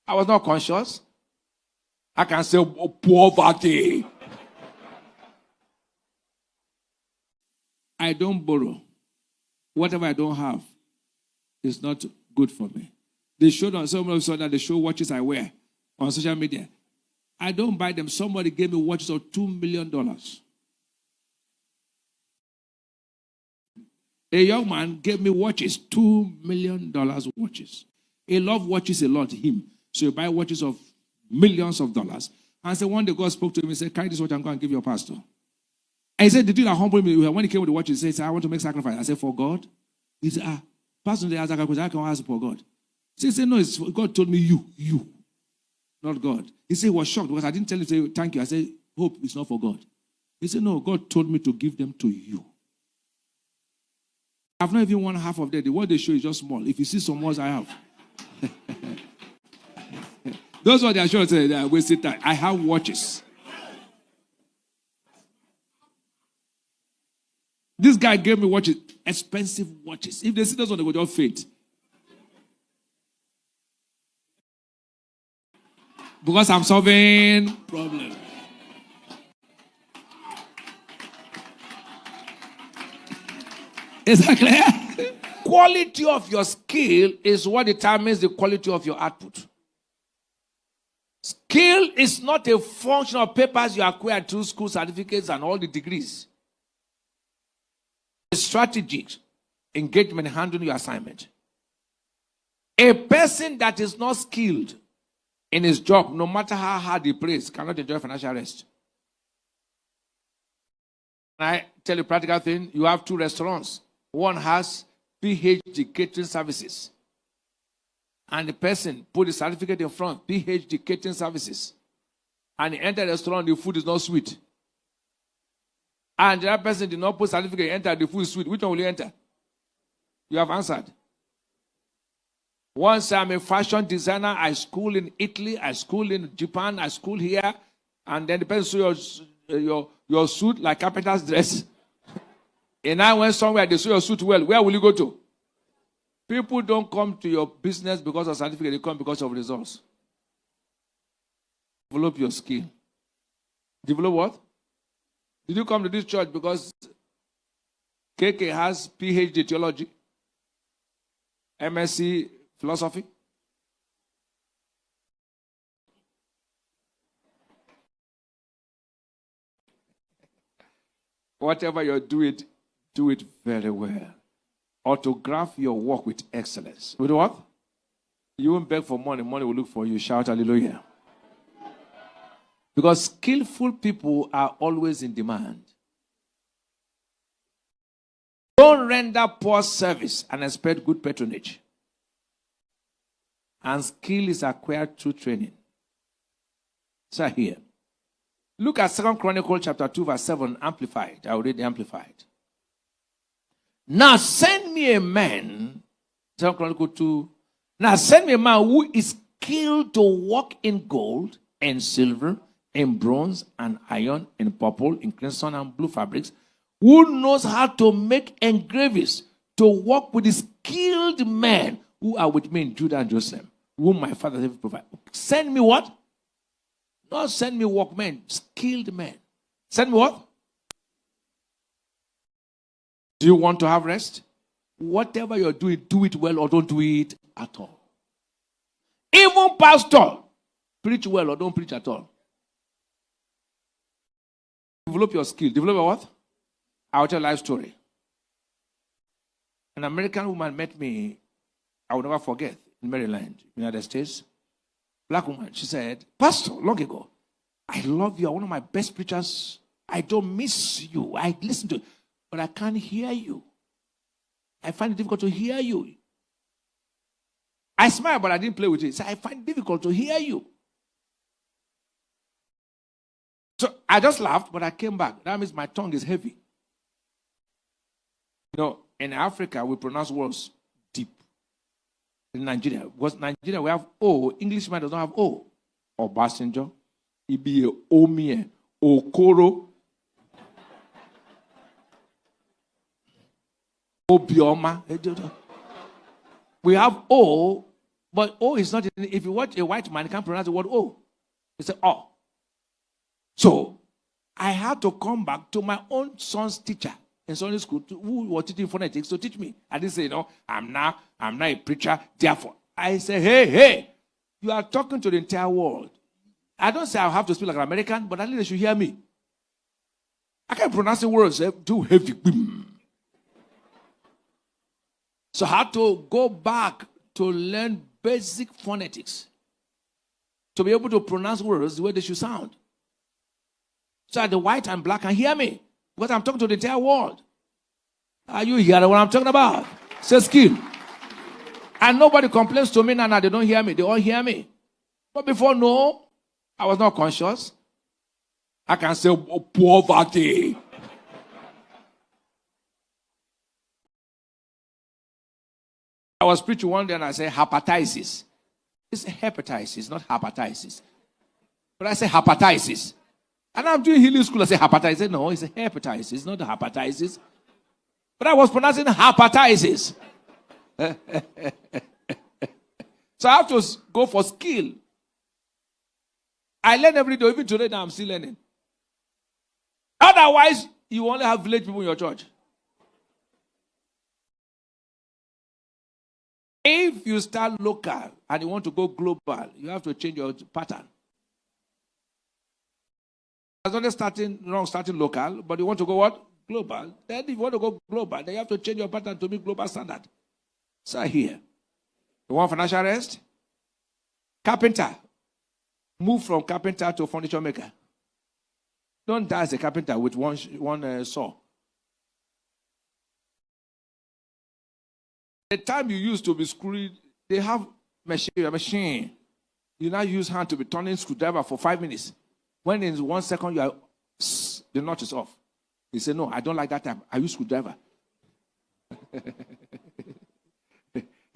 I was not conscious. I can say poverty. I don't borrow. Whatever I don't have is not good for me. They showed on some of that they show watches I wear on social media. I don't buy them. Somebody gave me watches of $2 million. A young man gave me watches, $2 million watches. He loved watches a lot, him. So you buy watches of millions of dollars. And so one day God spoke to him and said, carry this watch and go and give your pastor. And he said, the thing that humbled me, when he came with the watch, he said, I want to make sacrifice. I said, for God? He said, pastor, they ask I can ask for God. He said, no, it's, God told me you, not God. He said he was shocked because I didn't tell him, say, thank you. I said, hope it's not for God. He said, no, God told me to give them to you. I've not even won half of them. The one they show is just small. If you see some ones I have. Those ones they are sure to say they are wasting time. I have watches. This guy gave me watches, expensive watches. If they see those ones, they will just faint. Because I'm solving problems. Is that clear? Quality of your skill is what determines the quality of your output. Skill is not a function of papers you acquire through school certificates and all the degrees. It's strategic engagement in handling your assignment. A person that is not skilled in his job, no matter how hard he prays, cannot enjoy financial rest. Can I tell you a practical thing? You have two restaurants. One has PhD catering services. And the person put the certificate in front, PhD catering services. And he entered the restaurant, the food is not sweet. And the other person did not put certificate, enter, the food is sweet. Which one will you enter? You have answered. Once I'm a fashion designer, I school in Italy, I school in Japan, I school here. And then the person saw your suit like carpenter's dress. And I went somewhere, they saw your suit well. Where will you go to? People don't come to your business because of certificate. They come because of results. Develop your skill. Develop what? Did you come to this church because KK has PhD theology, MSc philosophy? Whatever you're doing, do it very well. Autograph your work with excellence. With what? You won't beg for money. Money will look for you. Shout hallelujah. Because skillful people are always in demand. Don't render poor service and expect good patronage. And skill is acquired through training. So here. Look at 2 Chronicles chapter 2 verse 7 amplified. I will read the amplified. Now send me a man, 2 Chronicles 2. Now send me a man who is skilled to work in gold and silver, in bronze and iron, in purple, in crimson and blue fabrics, who knows how to make engravings, to work with the skilled men who are with me in Judah and Jerusalem, whom my father has provided. Send me what? Not send me workmen, skilled men. Send me what? Do you want to have rest? Whatever you're doing, do it well or don't do it at all. Even pastor, preach well or don't preach at all. Develop your skill. Develop your what? I'll tell a life story. An American woman met me, I will never forget, in Maryland, United States. Black woman. She said, Pastor, long ago, I love you. You're one of my best preachers. I don't miss you. I listen to you, but I can't hear you. I find it difficult to hear you. I smiled, but I didn't play with it. So I find it difficult to hear you. So I just laughed, but I came back. That means my tongue is heavy. You know, in Africa, we pronounce words deep. In Nigeria, because Nigeria, we have O. Englishman does not have O. Obasanjo, Ibiyeomie, Okoro, Obioma. We have O But O is not, if you watch a white man, he can't pronounce the word O. He said O. So, I had to come back to my own son's teacher in Sunday school who was teaching phonetics to teach me. I didn't say, I'm not a preacher, therefore. I say, hey, you are talking to the entire world. I don't say I have to speak like an American, but at least they should hear me. I can't pronounce the words too heavy. So I had to go back to learn basic phonetics to be able to pronounce words the way they should sound. So the white and black can hear me because I'm talking to the entire world. Are you hearing what I'm talking about? Say skill. And nobody complains to me now, they don't hear me. They all hear me. But before, no, I was not conscious. I can say poverty. I was preaching one day and I said hepatitis. It's hepatitis, not hepatitis. But I say hepatitis. And I'm doing healing school. I say hepatitis. No, it's a hepatitis. It's not a hepatitis. But I was pronouncing hepatitis. So I have to go for skill. I learn every day. Even today now I'm still learning. Otherwise, you only have village people in your church. If you start local and you want to go global, you have to change your pattern. It's not starting local, but you want to go what? Global. Then if you want to go global, then you have to change your pattern to meet global standard. So here. You want financial rest? Carpenter. Move from carpenter to furniture maker. Don't die as a carpenter with one saw. The time you used to be screwed, they have machine. You now use hand to be turning screwdriver for 5 minutes. When in 1 second the nut is off. He said, no, I don't like that time. I use screwdriver.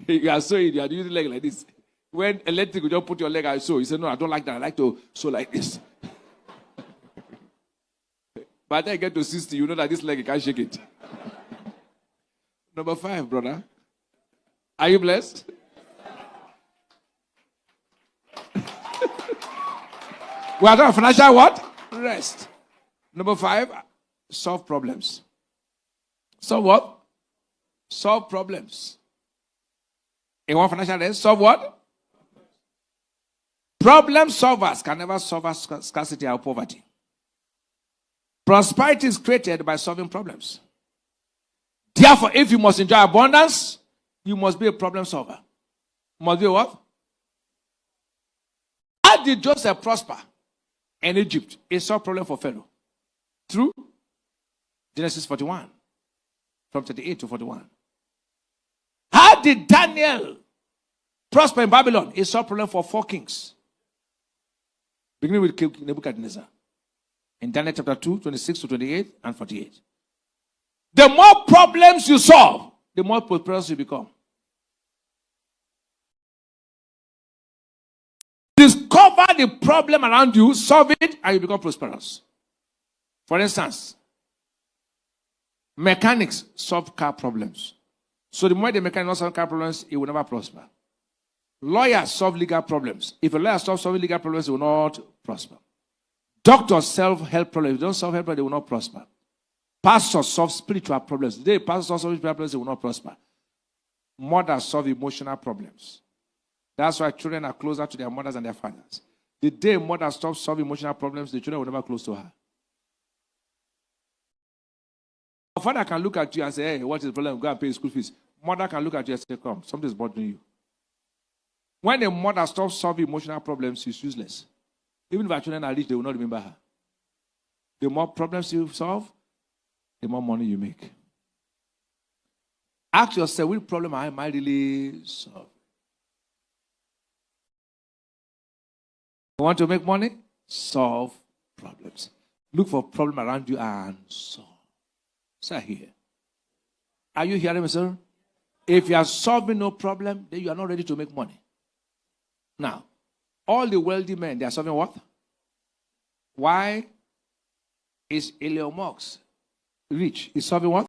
You are sewing, you are using leg like this. When electric, you just put your leg out, sew. He said, no, I don't like that. I like to sew like this. By the time you get to 60, you know that this leg, you can't shake it. Number 5, brother. Are you blessed? We are talking financial what? Rest. Number 5, solve problems. Solve what? Solve problems. In one financial rest, solve what? Problem solvers can never solve scarcity or poverty. Prosperity is created by solving problems. Therefore, if you must enjoy abundance, you must be a problem solver. Must be what? How did Joseph prosper in Egypt? He solved problem for Pharaoh. True? Genesis 41, from 38 to 41. How did Daniel prosper in Babylon? He solved problem for 4 kings. Beginning with King Nebuchadnezzar. In Daniel chapter 2, 26 to 28 and 48. The more problems you solve, the more prosperous you become. Discover the problem around you, solve it, and you become prosperous. For instance, mechanics solve car problems. So the more the mechanic not solve car problems, he will never prosper. Lawyers solve legal problems. If a lawyer stops solving legal problems, he will not prosper. Doctors solve health problems. If they don't solve health problems, they will not prosper. Pastors solve spiritual problems. The day pastors solve spiritual problems, they will not prosper. Mothers solve emotional problems. That's why children are closer to their mothers and their fathers. The day mother stops solving emotional problems, the children will never close to her. A father can look at you and say, hey, what is the problem? Go and pay school fees. Mother can look at you and say, come, something is bothering you. When a mother stops solving emotional problems, she's useless. Even if our children are rich, they will not remember her. The more problems you solve, the more money you make. Ask yourself, which problem am I really solving? You want to make money? Solve problems. Look for a problem around you and solve. Sir, here. Are you hearing me, sir? If you are solving no problem, then you are not ready to make money. Now, all the wealthy men, they are solving what? Why is Ibiyeomie rich? He's solving what?